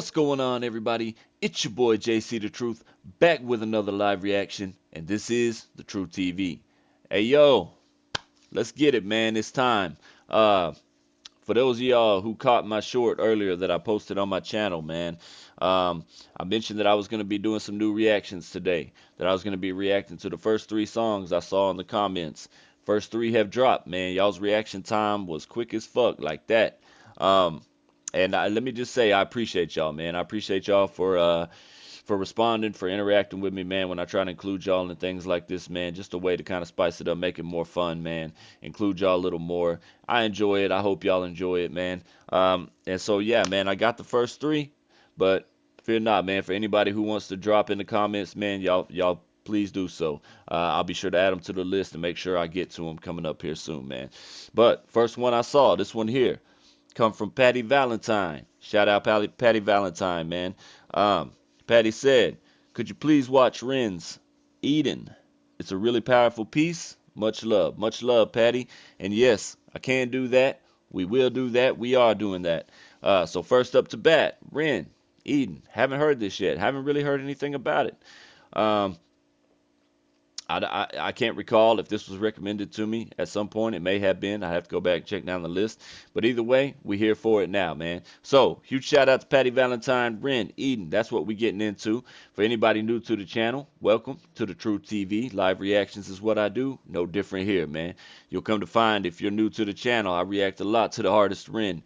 What's going on, everybody? It's your boy JC the Truth, back with another live reaction, and this is the Truth TV. Hey yo, let's get it, man. It's time. For those of y'all who caught my short earlier that I posted on my channel, man, I mentioned that I was going to be doing some new reactions today. That I was going to be reacting to the first three songs I saw in the comments. First three have dropped, man. Y'all's reaction time was quick as fuck, like that. Um, let me just say, I appreciate y'all, man. I appreciate y'all for responding, for interacting with me, man. When I try to include y'all in things like this, man, just a way to kind of spice it up, make it more fun, man. Include y'all a little more. I enjoy it. I hope y'all enjoy it, man. And so yeah, man, I got the first three, but fear not, man. For anybody who wants to drop in the comments, man, y'all please do so. I'll be sure to add them to the list and make sure I get to them coming up here soon, man. But first one I saw, this one here, come from Patty Valentine. Shout out Patty Valentine, man. Patty said, could you please watch Ren's Eden? It's a really powerful piece. Much love, Patty. And yes, I can do that. We will do that. We are doing that. So first up to bat, Ren, Eden. Haven't heard this yet. Haven't really heard anything about it. Um, I can't recall if this was recommended to me at some point. It may have been. I have to go back and check down the list. But either way, we're here for it now, man. So, huge shout out to Patty Valentine, Ren, Eden. That's what we're getting into. For anybody new to the channel, welcome to the Truth TV. Live reactions is what I do. No different here, man. You'll come to find if you're new to the channel, I react a lot to the artist Ren.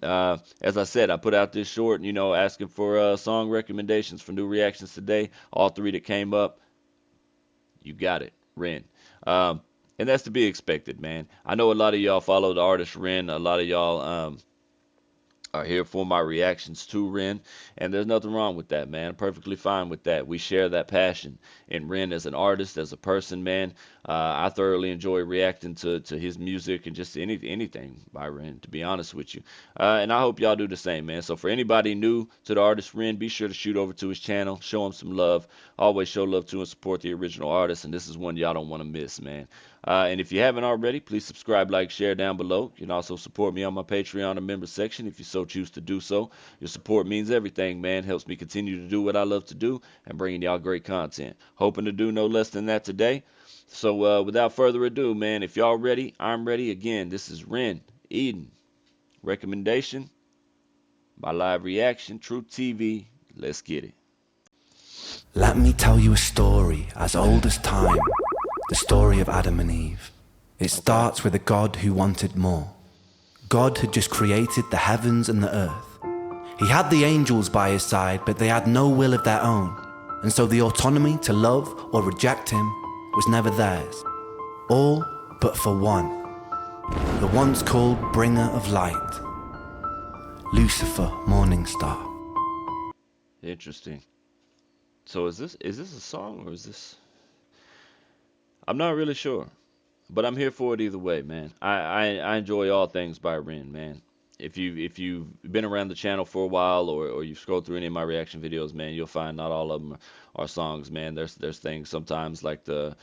As I said, I put out this short, asking for song recommendations for new reactions today. All three that came up. You got it, Ren. And that's to be expected, man. I know a lot of y'all follow the artist Ren. A lot of y'all are here for my reactions to Ren, and there's nothing wrong with that, man. I'm perfectly fine with that. We share that passion in Ren as an artist, as a person, man. I thoroughly enjoy reacting to his music and just anything by Ren, to be honest with you. And I hope y'all do the same, man. So for anybody new to the artist Ren, be sure to shoot over to his channel, show him some love. Always show love to and support the original artist, and this is one y'all don't want to miss, man. And if you haven't already, please subscribe, like, share down below. You can also support me on my Patreon or member section if you so choose to do so. Your support means everything, man. Helps me continue to do what I love to do and bringing y'all great content. Hoping to do no less than that today. So without further ado, man, if y'all ready, I'm ready. Again, this is Ren, Eden. Recommendation, my live reaction, Truth TV. Let's get it. Let me tell you a story as old as time. The story of Adam and Eve. It starts with a God who wanted more. God had just created the heavens and the earth. He had the angels by his side, but they had no will of their own, and so the autonomy to love or reject him was never theirs. All but for one, the once called bringer of light, Lucifer Morningstar. Interesting. So is this a song or is this? I'm not really sure, but I'm here for it either way, man. I enjoy all things by Ren, man. If you've been around the channel for a while or you've scrolled through any of my reaction videos, man, you'll find not all of them are songs, man. There's things sometimes like the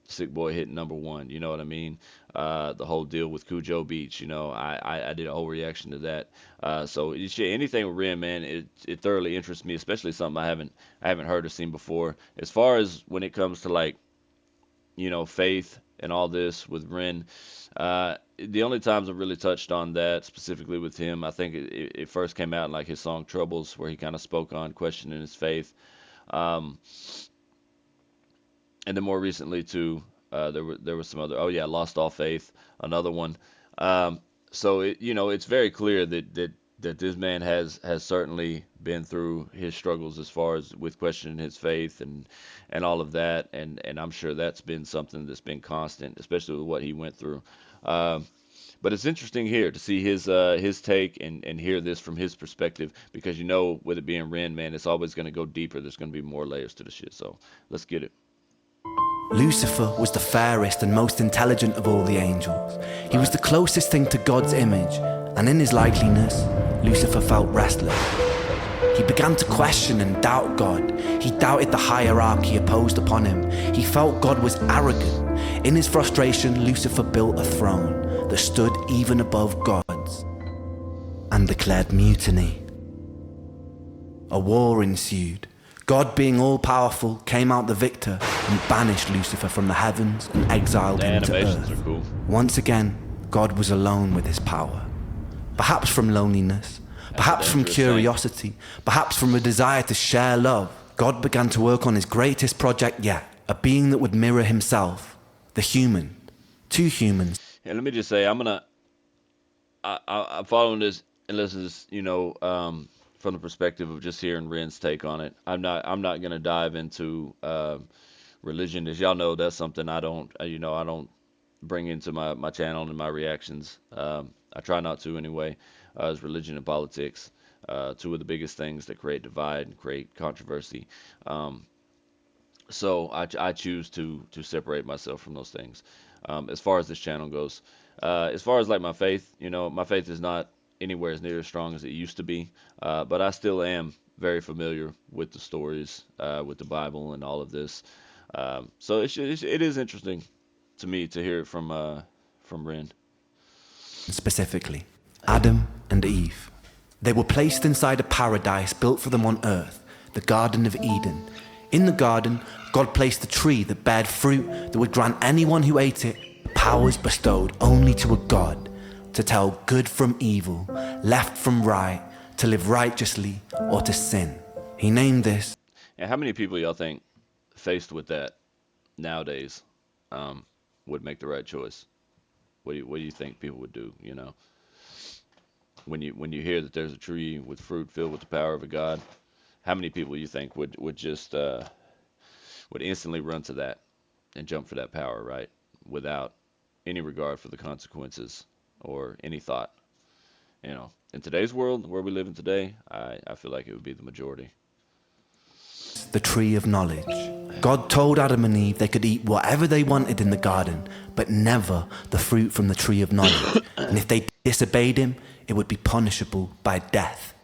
Sick Boy hitting #1, you know what I mean? The whole deal with Cujo Beach, I did a whole reaction to that. So anything with Ren, man, it thoroughly interests me, especially something I haven't heard or seen before. As far as when it comes to like faith and all this with Ren. The only times I've really touched on that specifically with him, I think it first came out in like his song Troubles, where he kind of spoke on questioning his faith. And then more recently too, there was some other, oh yeah, Lost All Faith, another one. So it's very clear that this man has certainly been through his struggles as far as with questioning his faith and all of that, and I'm sure that's been something that's been constant, especially with what he went through. But it's interesting here to see his take and hear this from his perspective, because with it being Ren, man, it's always going to go deeper. There's going to be more layers to the shit. So let's get it. Lucifer was the fairest and most intelligent of all the angels. He was the closest thing to God's image, and in his likeliness, Lucifer felt restless. He began to question and doubt God. He doubted the hierarchy opposed upon him. He felt God was arrogant. In his frustration, Lucifer built a throne that stood even above God's and declared mutiny. A war ensued. God, being all-powerful, came out the victor and banished Lucifer from the heavens and exiled The him to animations earth. are cool. Once again, God was alone with his power. Perhaps from loneliness, perhaps from dangerous thing. curiosity, perhaps from a desire to share love, God began to work on his greatest project yet, a being that would mirror himself, the human, two humans. And let me just say, I'm following this, and this is, from the perspective of just hearing Ren's take on it. I'm not gonna dive into religion. As y'all know, that's something I don't bring into my channel and my reactions. I try not to anyway. As religion and politics, two of the biggest things that create divide and create controversy. So I choose to separate myself from those things. As far as this channel goes, as far as like my faith, my faith is not anywhere as near as strong as it used to be, but I still am very familiar with the stories, with the Bible and all of this. So it is interesting to me to hear it from Ren. Specifically, Adam and Eve. They were placed inside a paradise built for them on earth, the Garden of Eden. In the garden, God placed a tree that bared fruit that would grant anyone who ate it powers bestowed only to a God, to tell good from evil, left from right, to live righteously or to sin. He named this. And how many people y'all think faced with that nowadays would make the right choice? What do you think people would do? When you hear that there's a tree with fruit filled with the power of a God, how many people you think would just would instantly run to that and jump for that power, right? Without any regard for the consequences or any thought. In today's world where we live in today, I feel like it would be the majority. The tree of knowledge. God told Adam and Eve they could eat whatever they wanted in the garden, but never the fruit from the tree of knowledge. And if they disobeyed him, it would be punishable by death.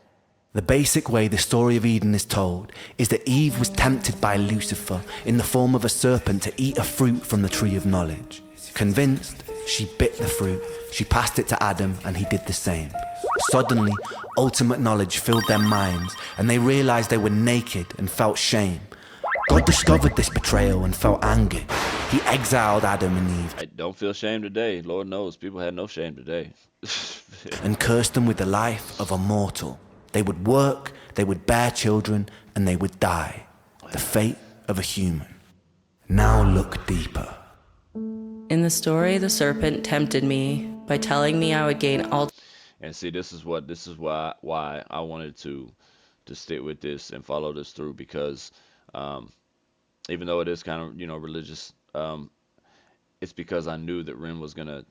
The basic way the story of Eden is told is that Eve was tempted by Lucifer in the form of a serpent to eat a fruit from the tree of knowledge. Convinced, she bit the fruit, she passed it to Adam, and he did the same. Suddenly, ultimate knowledge filled their minds, and they realized they were naked and felt shame. God discovered this betrayal and felt anger. He exiled Adam and Eve. I don't feel shame today. Lord knows people had no shame today. And cursed them with the life of a mortal. They would work, they would bear children, and they would die. The fate of a human. Now look deeper. In the story, the serpent tempted me by telling me I would gain all. And see, this is why I wanted to stick with this and follow this through, because even though it is kind of religious, it's because I knew that Ren was gonna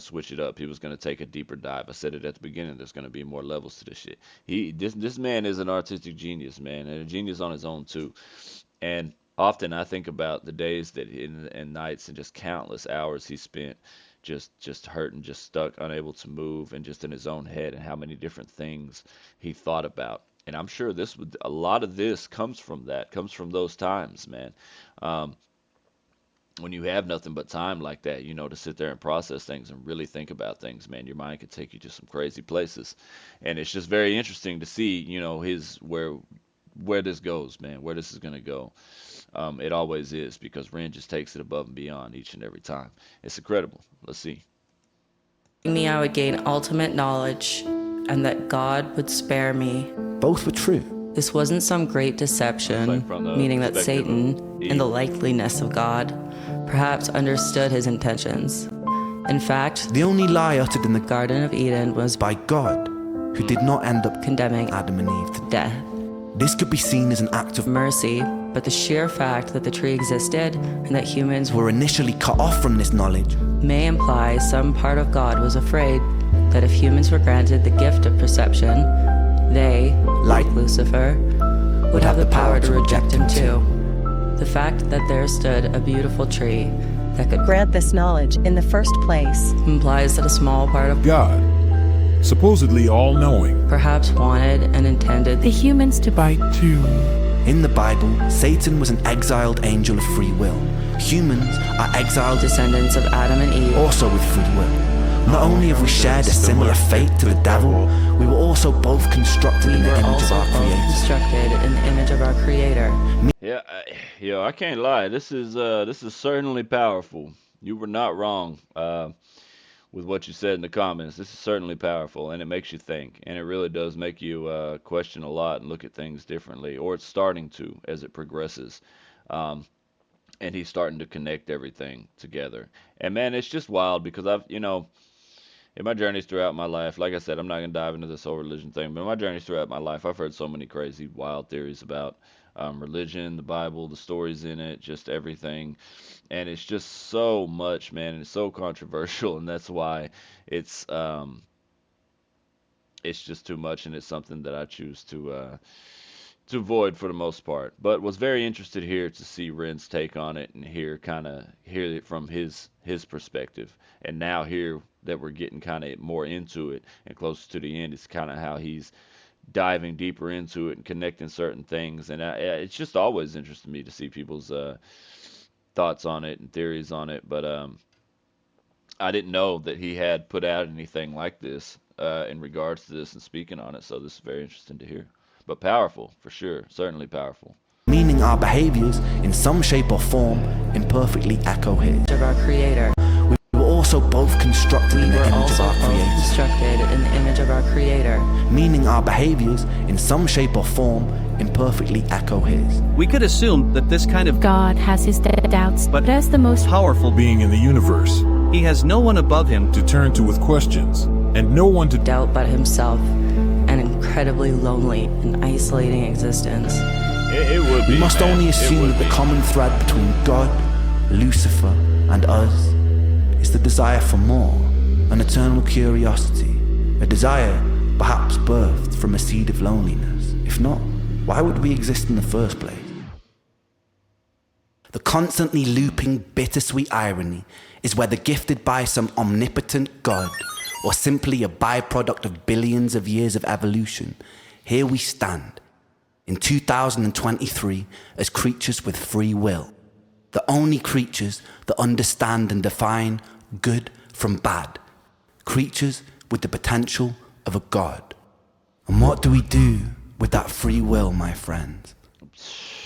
switch it up. He was gonna take a deeper dive. I said it at the beginning. There's gonna be more levels to this shit. This man is an artistic genius, man, and a genius on his own too. And often I think about the days and nights and just countless hours he spent just hurting, just stuck, unable to move, and just in his own head, and how many different things he thought about. And I'm sure a lot of this comes from those times, man. When you have nothing but time like that, to sit there and process things and really think about things, man, your mind could take you to some crazy places. And it's just very interesting to see, where this goes, man, where this is gonna go. It always is, because Ren just takes it above and beyond each and every time. It's incredible. Let's see. Me, I would gain ultimate knowledge, and that God would spare me. Both were true. This wasn't some great deception, Like from the meaning that perspective Satan, of in the Eve. likeliness of God, perhaps understood his intentions. In fact, The only lie uttered in the Garden of Eden was by God, who did not end up condemning Adam and Eve to death. This could be seen as an act of Mercy, but the sheer fact that the tree existed and that humans were initially cut off from this knowledge. may imply some part of God was afraid that if humans were granted the gift of perception, they, like Lucifer, would have the power to reject him too. The fact that there stood a beautiful tree that could grant this knowledge in the first place. implies that a small part of God, supposedly all-knowing, perhaps wanted and intended The humans to bite too. In the Bible, Satan was an exiled angel of free will. Humans are exiled descendants of Adam and Eve. also with free will. Not only have we shared a similar fate to the devil, We were also both constructed We in the were image of also our both Creator. constructed in the image of our Creator. Yeah, I can't lie. This is certainly powerful. You were not wrong with what you said in the comments. This is certainly powerful, and it makes you think, and it really does make you question a lot and look at things differently, or it's starting to as it progresses. Um, and he's starting to connect everything together. And man, it's just wild because in my journeys throughout my life, like I said, I'm not gonna dive into this whole religion thing, but in my journeys throughout my life, I've heard so many crazy, wild theories about religion, the Bible, the stories in it, just everything, and it's just so much, man, and it's so controversial, and that's why it's um, it's just too much, and it's something that I choose to avoid for the most part. But was very interested here to see Ren's take on it and hear it from his perspective. And now here that we're getting kind of more into it and closer to the end, it's kind of how he's diving deeper into it and connecting certain things. And it's just always interested me to see people's thoughts on it and theories on it. But I didn't know that he had put out anything like this in regards to this and speaking on it. So this is very interesting to hear. But powerful, for sure. Certainly powerful. Meaning our behaviors, in some shape or form, imperfectly echo His. Of our Creator. We were also both constructed We in the were image of also our both Creator. constructed in the image of our Creator. Meaning our behaviors, in some shape or form, imperfectly echo His. We could assume that this kind of God has his doubts, but as the most powerful Being in the universe he has no one above him to turn to with questions, and no one to Doubt but himself, an incredibly lonely and isolating existence. It would be. We must man. only It assume would that the be. common thread between God, Lucifer, and us is the desire for more, an eternal curiosity, a desire perhaps birthed from a seed of loneliness. If not, why would we exist in the first place? The constantly looping bittersweet irony is whether gifted by some omnipotent God or simply a byproduct of billions of years of evolution, here we stand in 2023 as creatures with free will, the only creatures that understand and define good from bad, creatures with the potential of a God. And what do we do with that free will, my friends?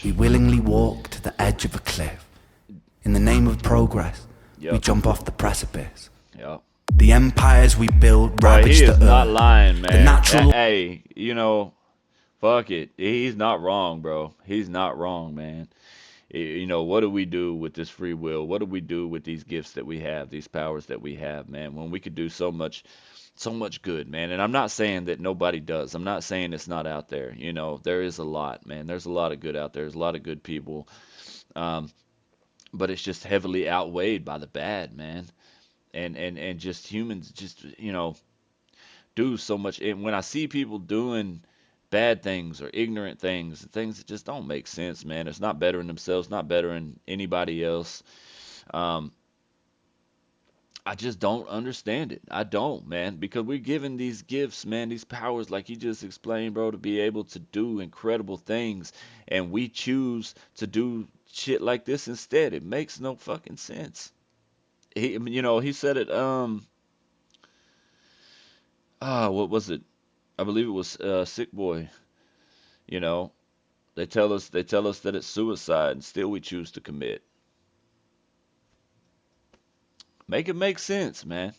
We willingly walk to the edge of a cliff. In the name of progress, we Yep. jump off the precipice. Yeah. The empires we build Bro, he ravage the is not earth. lying, man. natural- Hey, fuck it. He's not wrong, bro. He's not wrong, man. What do we do with this free will? What do we do with these gifts that we have, these powers that we have, man? When we could do so much good, man. And I'm not saying that nobody does. I'm not saying it's not out there. There is a lot, man. There's a lot of good out there. There's a lot of good people. Um, but it's just heavily outweighed by the bad, man. And just humans just, do so much. And when I see people doing bad things or ignorant things that just don't make sense, man. It's not bettering themselves, not bettering anybody else. Um, I just don't understand it. I don't, man, because we're given these gifts, man, these powers, like you just explained, bro, to be able to do incredible things, and we choose to do shit like this instead. It makes no fucking sense. He said it. What was it? I believe it was Sick Boy. You know, they tell us that it's suicide, and still we choose to commit. Make it make sense, man.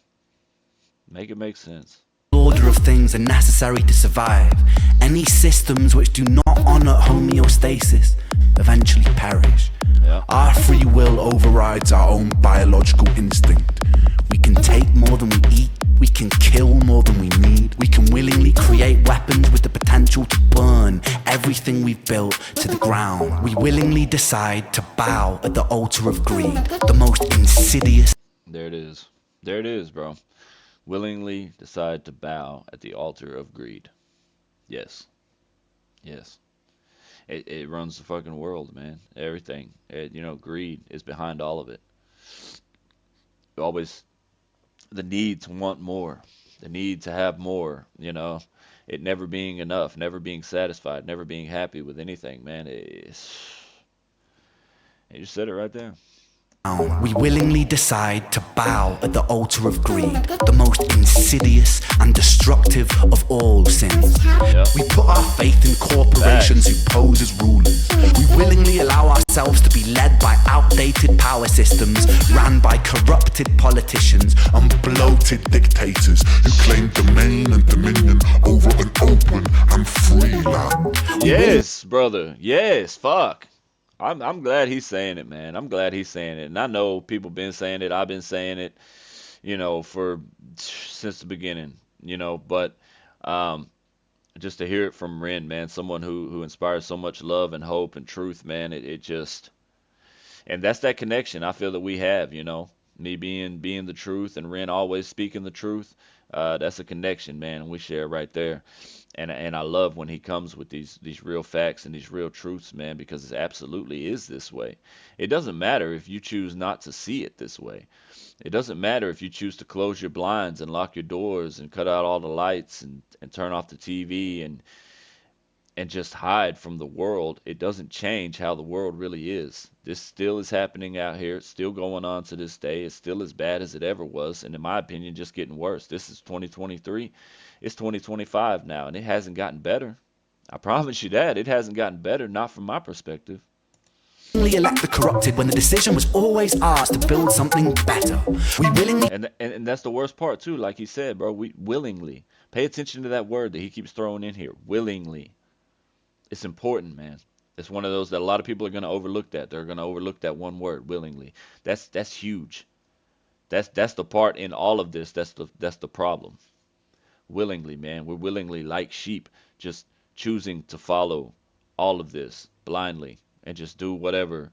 Make it make sense. Order of things are necessary to survive. Any systems which do not honor homeostasis eventually perish. Yeah. Our free will overrides our own biological instinct. We can take more than we eat. We can kill more than we need. We can willingly create weapons with the potential to burn everything we've built to the ground. We willingly decide to bow at the altar of greed, the most insidious. There it is. There it is, bro. Willingly decide to bow at the altar of greed. Yes. Yes. It runs the fucking world, man. Everything. Greed is behind all of it. Always the need to want more, the need to have more, it never being enough, never being satisfied, never being happy with anything, man. You just said it right there. We willingly decide to bow at the altar of greed, the most insidious and destructive of all sins. Yep. We put our faith in corporations who pose as rulers. We willingly allow ourselves to be led by outdated power systems ran by corrupted politicians and bloated dictators who claim domain and dominion over an open and free land. Yes, brother. Yes, fuck. I'm glad he's saying it, man. I'm glad he's saying it. And I know people been saying it. I've been saying it, for since the beginning, but just to hear it from Ren, man, someone who inspires so much love and hope and truth, man, it just, and that's that connection I feel that we have, me being the truth and Ren always speaking the truth. That's a connection, man, and we share right there. And I love when he comes with these real facts and these real truths, man, because it absolutely is this way. It doesn't matter if you choose not to see it this way. It doesn't matter if you choose to close your blinds and lock your doors and cut out all the lights and turn off the TV and just hide from the world. It doesn't change how the world really is. This still is happening out here. It's still going on to this day. It's still as bad as it ever was, and in my opinion, just getting worse. This is 2023. It's 2025 now, and it hasn't gotten better. I promise you that. It hasn't gotten better, not from my perspective. We elect the corrupted when the decision was always ours to build something better. We willingly... And that's the worst part, too, like he said, bro. We willingly. Pay attention to that word that he keeps throwing in here. Willingly. It's important, man. It's one of those that a lot of people are going to overlook that. They're going to overlook that one word, willingly. That's huge. That's the part in all of this. That's the problem. Willingly, man. We're willingly, like sheep, just choosing to follow all of this blindly and just do whatever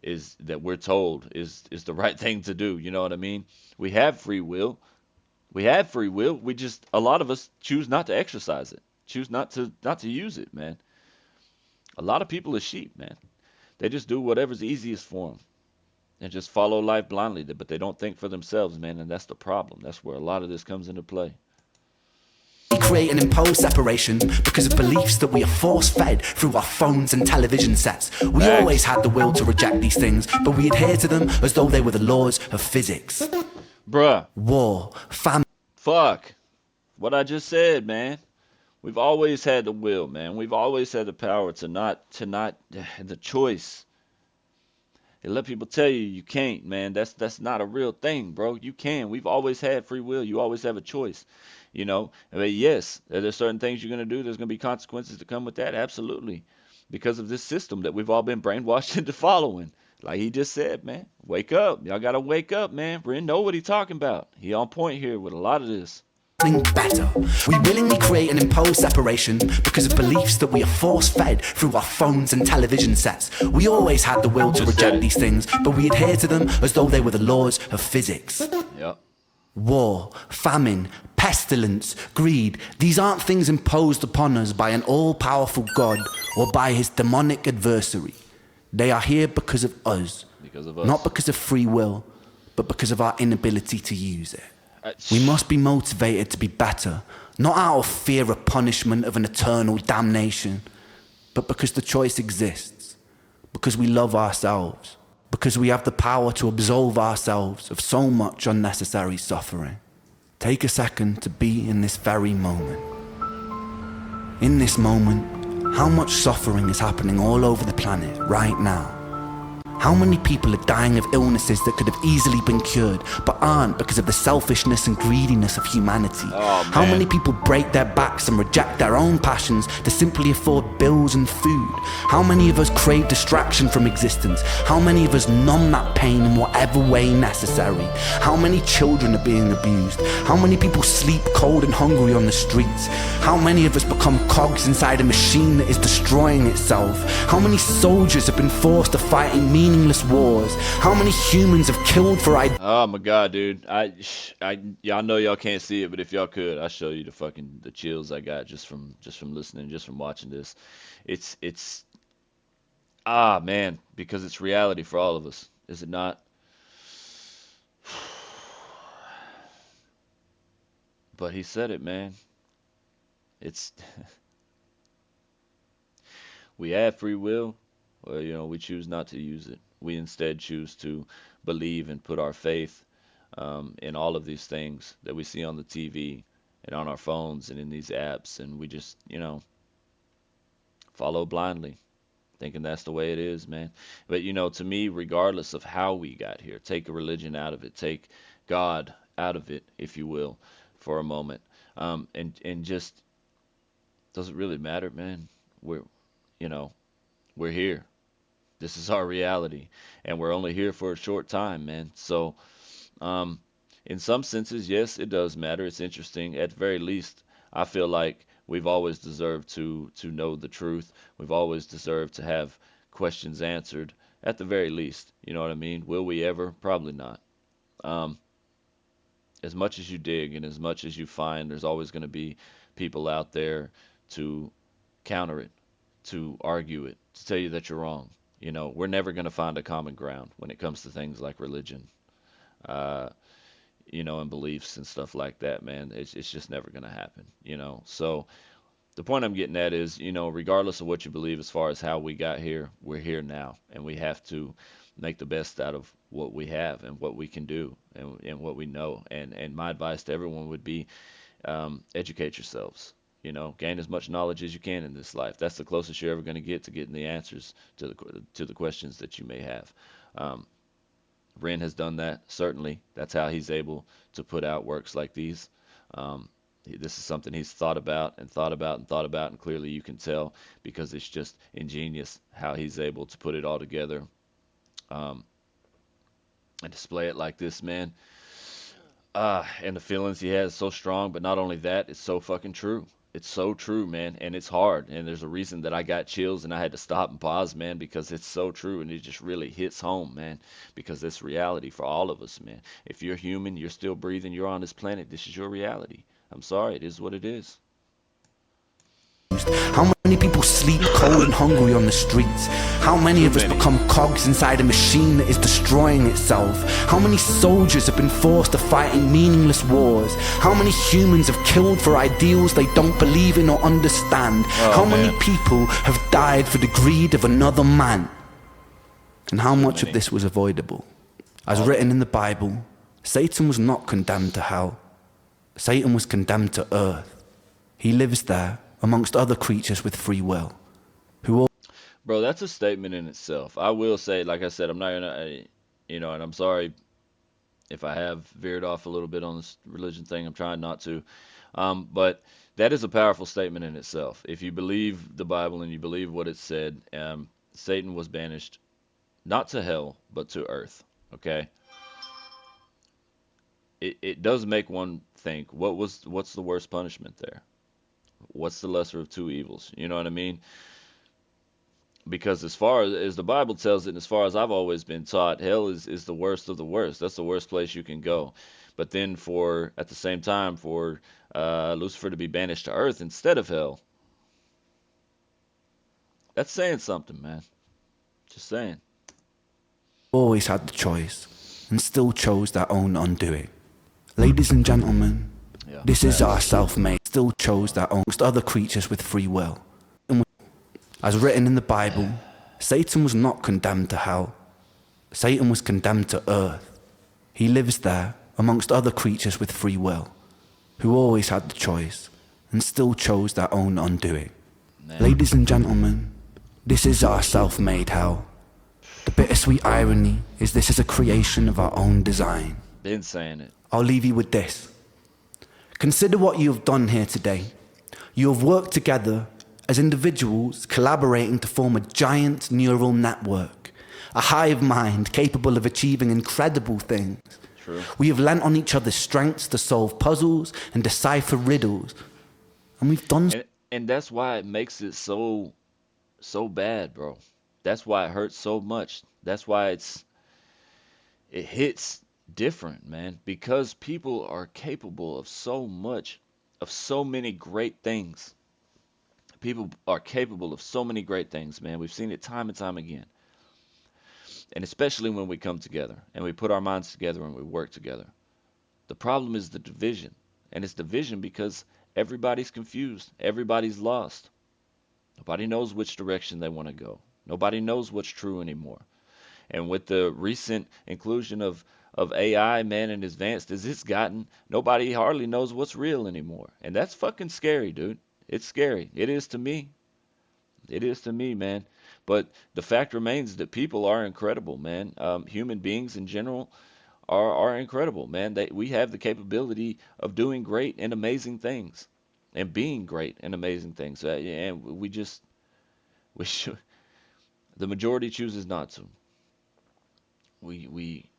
is that we're told is the right thing to do. You know what I mean? We have free will. We have free will. We just, a lot of us choose not to exercise it. Choose not to use it, man. A lot of people are sheep, man. They just do whatever's easiest for them and just follow life blindly, but they don't think for themselves, man, and that's the problem. That's where a lot of this comes into play. We create and impose separation because of beliefs that we are force-fed through our phones and television sets. We always had the will to reject these things, but we adhere to them as though they were the laws of physics. Bruh. War, famine. Fuck. What I just said, man. We've always had the will, man. We've always had the power to not, the choice. And let people tell you you can't, man. That's not a real thing, bro. You can. We've always had free will. You always have a choice. I mean, yes, there's certain things you're going to do. There's going to be consequences to come with that. Absolutely. Because of this system that we've all been brainwashed into following. Like he just said, man. Wake up. Y'all got to wake up, man. Ren know what he's talking about. He on point here with a lot of this. Better. We willingly create and impose separation because of beliefs that we are force-fed through our phones and television sets. We always had the will to reject these things, but we adhere to them as though they were the laws of physics. Yep. War, famine, pestilence, greed, these aren't things imposed upon us by an all-powerful God or by his demonic adversary. They are here because of us. Because of us. Not because of free will, but because of our inability to use it. We must be motivated to be better, not out of fear of punishment of an eternal damnation, but because the choice exists, because we love ourselves, because we have the power to absolve ourselves of so much unnecessary suffering. Take a second to be in this very moment. In this moment, how much suffering is happening all over the planet right now? How many people are dying of illnesses that could have easily been cured, but aren't because of the selfishness and greediness of humanity? How many people break their backs and reject their own passions to simply afford bills and food? How many of us crave distraction from existence? How many of us numb that pain in whatever way necessary? How many children are being abused? How many people sleep cold and hungry on the streets? How many of us become cogs inside a machine that is destroying itself? How many soldiers have been forced to fight in meaningless wars? How many humans have killed for Oh my god, dude. Y'all know y'all can't see it, but if y'all could, I'll show you the chills I got just from listening, just from watching this. It's man, because it's reality for all of us, is it not? But he said it, man. It's we have free will, or we choose not to use it. we instead choose to believe and put our faith in all of these things that we see on the TV and on our phones and in these apps, and we just, follow blindly, thinking that's the way it is, man. But to me, regardless of how we got here, take a religion out of it, take God out of it, if you will, for a moment, and just doesn't really matter, man. We're you know we're here. This is our reality, and we're only here for a short time, man. So, um, in some senses, yes, it does matter. It's interesting. At the very least, I feel like we've always deserved to know the truth. We've always deserved to have questions answered. At the very least, you know what I mean? Will we ever? Probably not. Um, as much as you dig and as much as you find, there's always going to be people out there to counter it, to argue it, to tell you that you're wrong. We're never going to find a common ground when it comes to things like religion, uh, and beliefs and stuff like that, man. It's just never going to happen. So the point I'm getting at is, regardless of what you believe as far as how we got here, we're here now, and we have to make the best out of what we have and what we can do and what we know. And my advice to everyone would be, educate yourselves. Gain as much knowledge as you can in this life. That's the closest you're ever going to get to getting the answers to the questions that you may have. Um, Ren has done that, certainly. That's how he's able to put out works like these. This is something he's thought about and thought about and thought about, and clearly you can tell because it's just ingenious how he's able to put it all together, um, and display it like this, man. And the feelings he has so strong, but not only that, it's so fucking true. It's so true, man, and it's hard. And there's a reason that I got chills and I had to stop and pause, man, because it's so true and it just really hits home, man, because it's reality for all of us, man. If you're human, you're still breathing, you're on this planet, this is your reality. I'm sorry, it is what it is. How many people sleep cold and hungry on the streets? How many of us become cogs inside a machine that is destroying itself? How many soldiers have been forced to fight in meaningless wars? How many humans have killed for ideals they don't believe in or understand? How many people have died for the greed of another man? And how much of this was avoidable? As written in the Bible, Satan was not condemned to hell. Satan was condemned to earth. He lives there amongst other creatures with free will, who all... Bro, that's a statement in itself. I will say, like I said, I'm not gonna, and I'm sorry if I have veered off a little bit on this religion thing. I'm trying not to. But that is a powerful statement in itself. If you believe the Bible and you believe what it said, Satan was banished not to hell, but to earth. Okay? It does make one think, what's the worst punishment there? What's the lesser of two evils? You know what I mean? Because as far as the Bible tells it, and as far as I've always been taught, hell is the worst of the worst. That's the worst place you can go. But then at the same time, for Lucifer to be banished to earth instead of hell, that's saying something, man. Just saying. always had the choice and still chose their own undoing. Ladies and gentlemen, this is our self-made, still chose their own, amongst other creatures with free will. As written in the Bible, Satan was not condemned to hell. Satan was condemned to earth. He lives there amongst other creatures with free will, who always had the choice and still chose their own undoing. Ladies and gentlemen, this is our self-made hell. The bittersweet irony is this is a creation of our own design. Been saying it. I'll leave you with this. Consider what you have done here today. You have worked together as individuals collaborating to form a giant neural network, a hive mind capable of achieving incredible things. True. We have lent on each other's strengths to solve puzzles and decipher riddles. And we've done... And that's why it makes it so bad, bro. That's why it hurts so much. That's why it hits different, man. Because people are capable of so much, of so many great things. People are capable of so many great things, man. We've seen it time and time again. And especially when we come together and we put our minds together and we work together. The problem is the division. And it's division because everybody's confused. Everybody's lost. Nobody knows which direction they want to go. Nobody knows what's true anymore. And with the recent inclusion of AI, man, and advanced as it's gotten, nobody hardly knows what's real anymore. And that's fucking scary, dude. It's scary. It is to me. It is to me, man. But the fact remains that people are incredible, man. Human beings in general are incredible, man. We have the capability of doing great and amazing things, and being great and amazing things. And we should. The majority chooses not to. We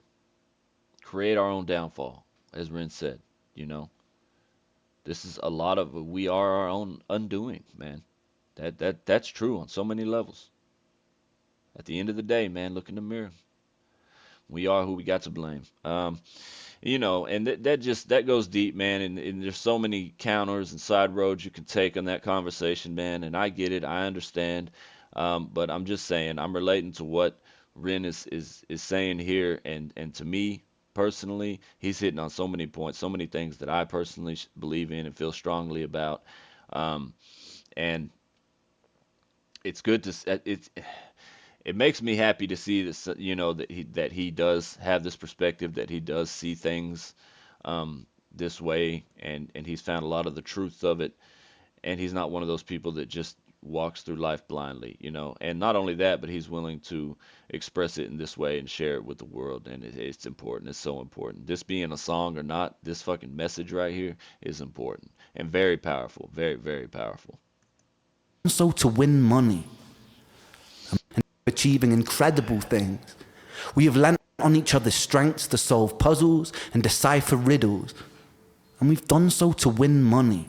create our own downfall, as Ren said. You know, this is a lot of we are our own undoing, man. That's true on so many levels. At the end of the day, man, look in the mirror. We are who we got to blame. And that goes deep, man. And there's so many counters and side roads you can take on that conversation, man. And I get it, I understand. But I'm just saying, I'm relating to what Ren is saying here, and to me personally, he's hitting on so many points, so many things that I personally believe in and feel strongly about. Um, and it's good to it makes me happy to see this, that he does have this perspective, that he does see things this way, and he's found a lot of the truth of it, and he's not one of those people that just walks through life blindly, And not only that, but he's willing to express it in this way and share it with the world, and it's important. It's so important. This being a song or not, this fucking message right here is important and very powerful, very, very powerful. So to win money and achieving incredible things. We have lent on each other's strengths to solve puzzles and decipher riddles, and we've done so to win money.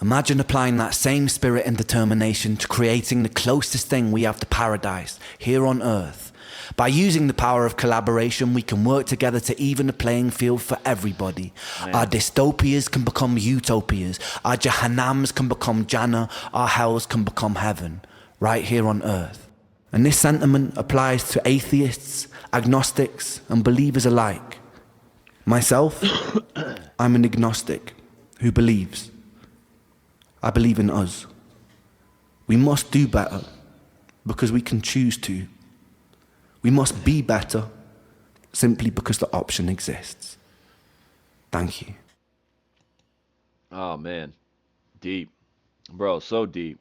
Imagine applying that same spirit and determination to creating the closest thing we have to paradise here on Earth. By using the power of collaboration, we can work together to even the playing field for everybody. Man. Our dystopias can become utopias. Our Jahannams can become Jannah. Our hells can become heaven, right here on Earth. And this sentiment applies to atheists, agnostics, and believers alike. Myself, I'm an agnostic who believes. I believe in us. We must do better because we can choose to. We must be better simply because the option exists. Thank you. Oh man, deep, bro, so deep.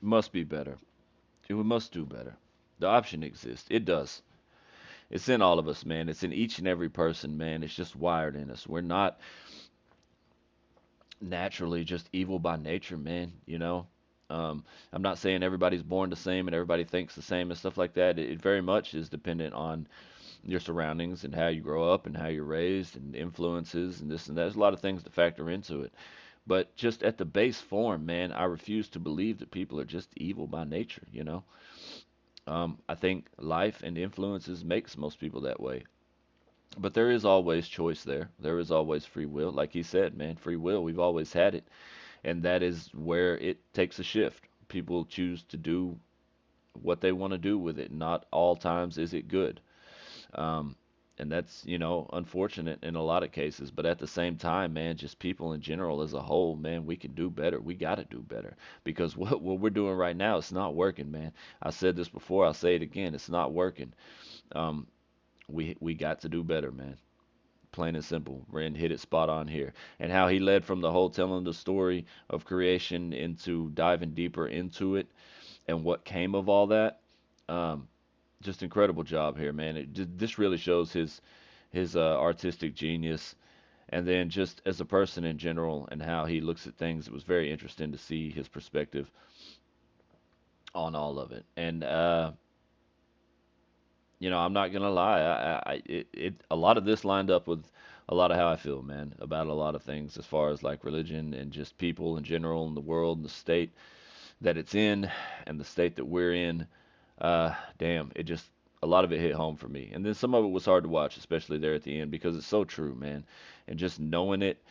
Must be better. We must do better. The option exists. It does. It's in all of us, man. It's in each and every person, man. It's just wired in us. We're not naturally just evil by nature, man. I'm not saying everybody's born the same and everybody thinks the same and stuff like that. It very much is dependent on your surroundings and how you grow up and how you're raised and influences and this and that. There's a lot of things that factor into it. But just at the base form, man, I refuse to believe that people are just evil by nature. I think life and influences makes most people that way. But there is always choice there. There is always free will. Like he said, man, free will, we've always had it. And that is where it takes a shift. People choose to do what they want to do with it. Not all times is it good. Um, and that's, unfortunate in a lot of cases. But at the same time, man, just people in general as a whole, man, we can do better. We got to do better. Because what we're doing right now, it's not working, man. I said this before, I'll say it again. It's not working. Um, we got to do better, man. Plain and simple. Ren hit it spot on here. And how he led from the whole telling the story of creation into diving deeper into it and what came of all that. Um, just incredible job here, man. This really shows his artistic genius, and then just as a person in general and how he looks at things. It was very interesting to see his perspective on all of it. And I'm not gonna lie. A lot of this lined up with a lot of how I feel, man, about a lot of things as far as like religion and just people in general and the world and the state that it's in and the state that we're in. Damn, a lot of it hit home for me. And then some of it was hard to watch, especially there at the end, because it's so true, man. And just knowing it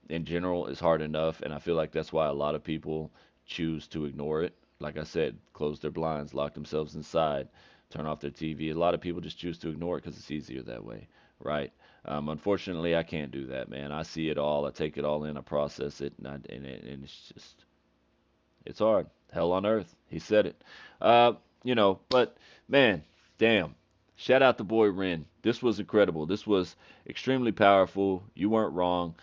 in general is hard enough, and I feel like that's why a lot of people choose to ignore it. Like I said, close their blinds, lock themselves inside, turn off their TV. A lot of people just choose to ignore it because it's easier that way, right? Unfortunately, I can't do that, man. I see it all, I take it all in, I process it, and it's hard. Hell on earth. He said it. But man, damn. Shout out the boy Ren. This was incredible. This was extremely powerful. You weren't wrong.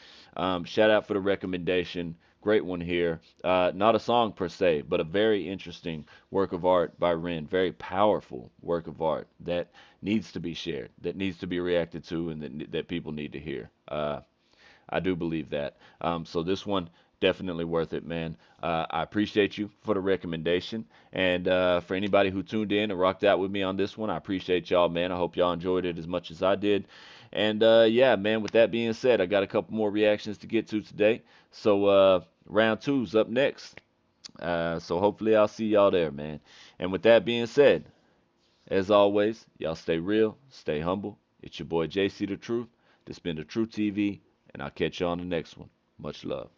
Shout out for the recommendation. Great one here. Not a song per se, but a very interesting work of art by Ren. Very powerful work of art that needs to be shared, that needs to be reacted to, and that people need to hear. I do believe that. So this one definitely worth it, man. I appreciate you for the recommendation, and for anybody who tuned in and rocked out with me on this one, I appreciate y'all, man. I hope y'all enjoyed it as much as I did. And yeah, man. With that being said, I got a couple more reactions to get to today. So round two's up next. So hopefully I'll see y'all there, man. And with that being said, as always, y'all stay real, stay humble. It's your boy JC the Truth. This been the Truth TV, and I'll catch you on the next one. Much love.